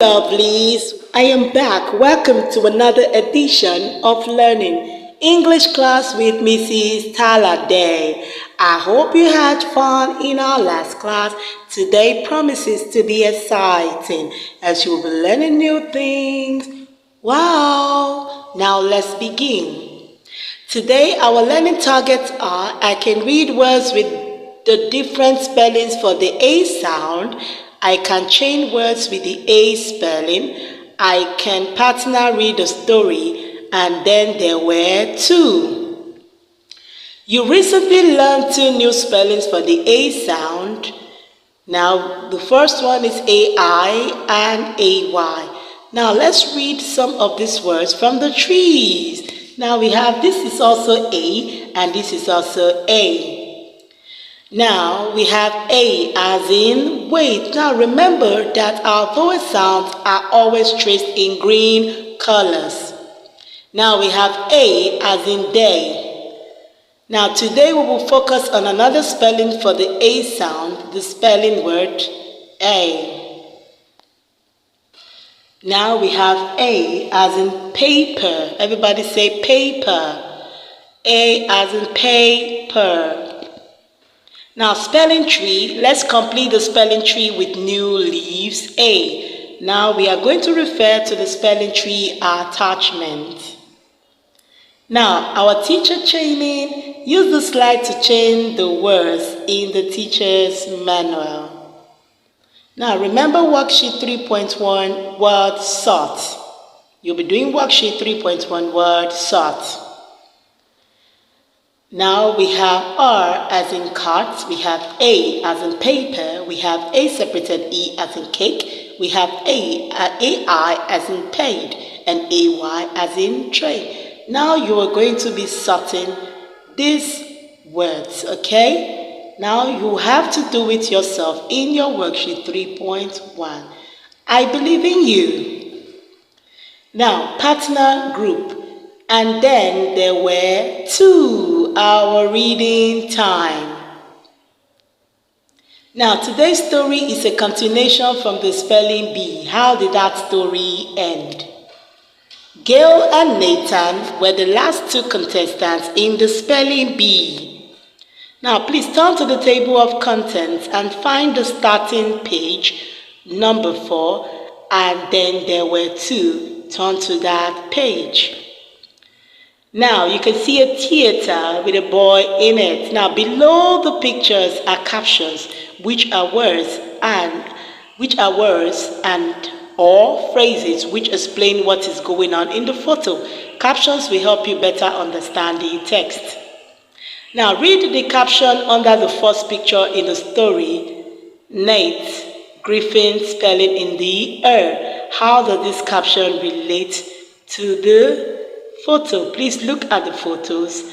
Lovelies, I am back. Welcome to another edition of Learning English class with Mrs. Day. I hope you had fun in our last class. Today promises to be exciting as you will be learning new things. Wow! Now let's begin. Today our learning targets are I can read words with the different spellings for the A sound. I can chain words with the A spelling. I can partner read a story, and then there were two. You recently learned two new spellings for the A sound. Now the first one is AI and AY. Now let's read some of these words from the trees. Now we have this is also A and this is also A. Now we have A as in wait. Now remember that our vowel sounds are always traced in green colors. Now we have A as in day. Now today we will focus on another spelling for the A sound, the spelling word A. Now we have A as in paper. Everybody say paper. A as in paper. Now spelling tree, let's complete the spelling tree with new leaves. A. Now we are going to refer to the spelling tree attachment. Now our teacher chaining, use the slide to chain the words in the teacher's manual. Now remember worksheet 3.1 word sort. You'll be doing worksheet 3.1 word sort. Now we have R as in cart, we have A as in paper, we have A separated E as in cake, we have AI as in paid, and AY as in tray. Now you are going to be sorting these words, okay? Now you have to do it yourself in your worksheet 3.1. I believe in you. Now, partner group. And then there were two, our reading time. Now today's story is a continuation from the spelling bee. How did that story end? Gail and Nathan were the last two contestants in the spelling bee. Now please turn to the table of contents and find the starting page, number 4, and then there were two. Turn to that page. Now you can see a theater with a boy in it. Now below the pictures are captions, which are words and or phrases which explain what is going on in the photo. Captions will help you better understand the text. Now read the caption under the first picture in the story. Nate Griffin spelling in the How does this caption relate to the photo? Please look at the photos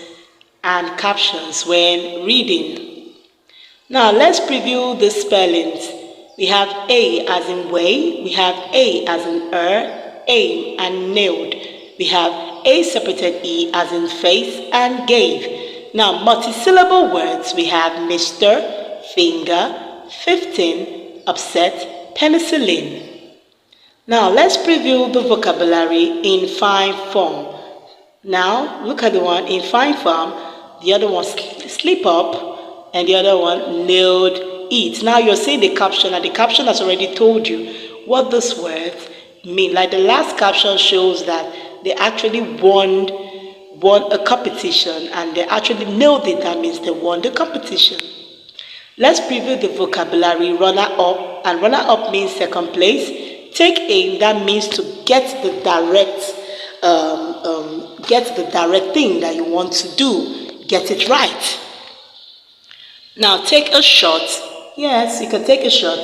and captions when reading. Now let's preview the spellings. We have A as in way, we have A as in aim and nailed. We have A separated E as in face and gave. Now multisyllable words, we have Mr., finger, 15, upset, penicillin. Now let's preview the vocabulary in fine form. Now, look at the one in fine form, the other one slip up, and the other one nailed it. Now you're seeing the caption, and the caption has already told you what those words mean. Like the last caption shows that they actually won a competition, and they actually nailed it. That means they won the competition. Let's preview the vocabulary runner-up, and runner-up means second place. Take aim, that means to get the direct thing that you want to do. Get it right. Now take a shot. Yes, you can take a shot.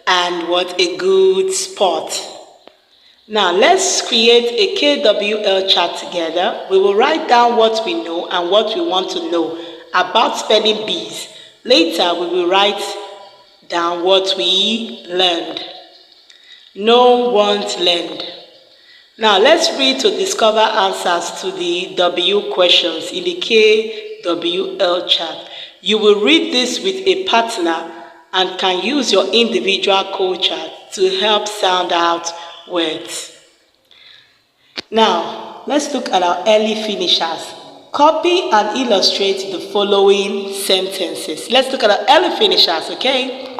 And what a good spot. Now let's create a KWL chart together. We will write down what we know and what we want to know about spelling bees. Later we will write down what we learned. Know, want, learned. Now let's read to discover answers to the W questions in the KWL chart. You will read this with a partner and can use your individual code chart to help sound out words. Now, let's look at our early finishers. Copy and illustrate the following sentences. Let's look at our early finishers, okay?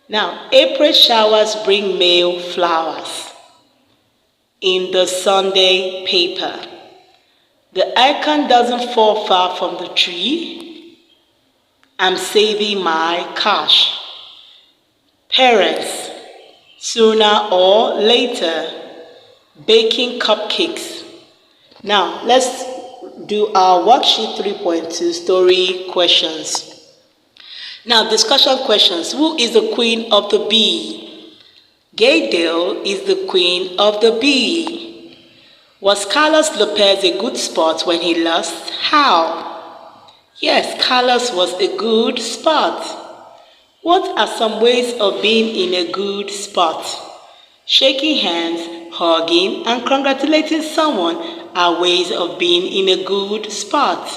Now, April showers bring May flowers. In the Sunday paper. The acorn doesn't fall far from the tree. I'm saving my cash. Parents, sooner or later, baking cupcakes. Now, let's do our worksheet 3.2 story questions. Now, discussion questions. Who is the queen of the bee? Gaydale is the queen of the bee. Was Carlos Lopez a good sport when he lost? How? Yes, Carlos was a good sport. What are some ways of being in a good spot? Shaking hands, hugging, and congratulating someone are ways of being in a good spot.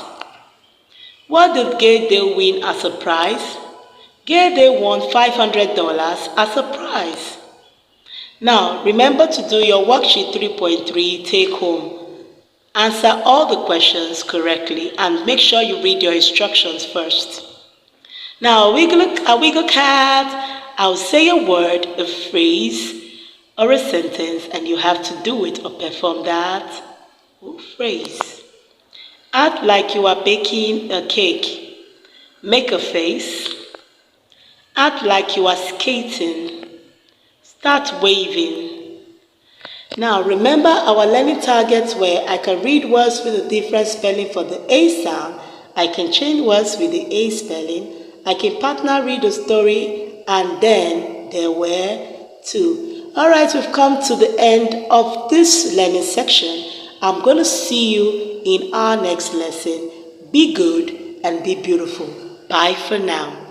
What did Gaydale win as a prize? Gaydale won $500 as a prize. Now, remember to do your worksheet 3.3 take home. Answer all the questions correctly and make sure you read your instructions first. Now, a wiggle cat. I'll say a word, a phrase, or a sentence, and you have to do it or perform that phrase. Act like you are baking a cake. Make a face. Act like you are skating. Start waving. Now, remember our learning targets where I can read words with a different spelling for the A sound. I can change words with the A spelling. I can partner read a story, and then there were two. Alright, we've come to the end of this learning section. I'm going to see you in our next lesson. Be good and be beautiful. Bye for now.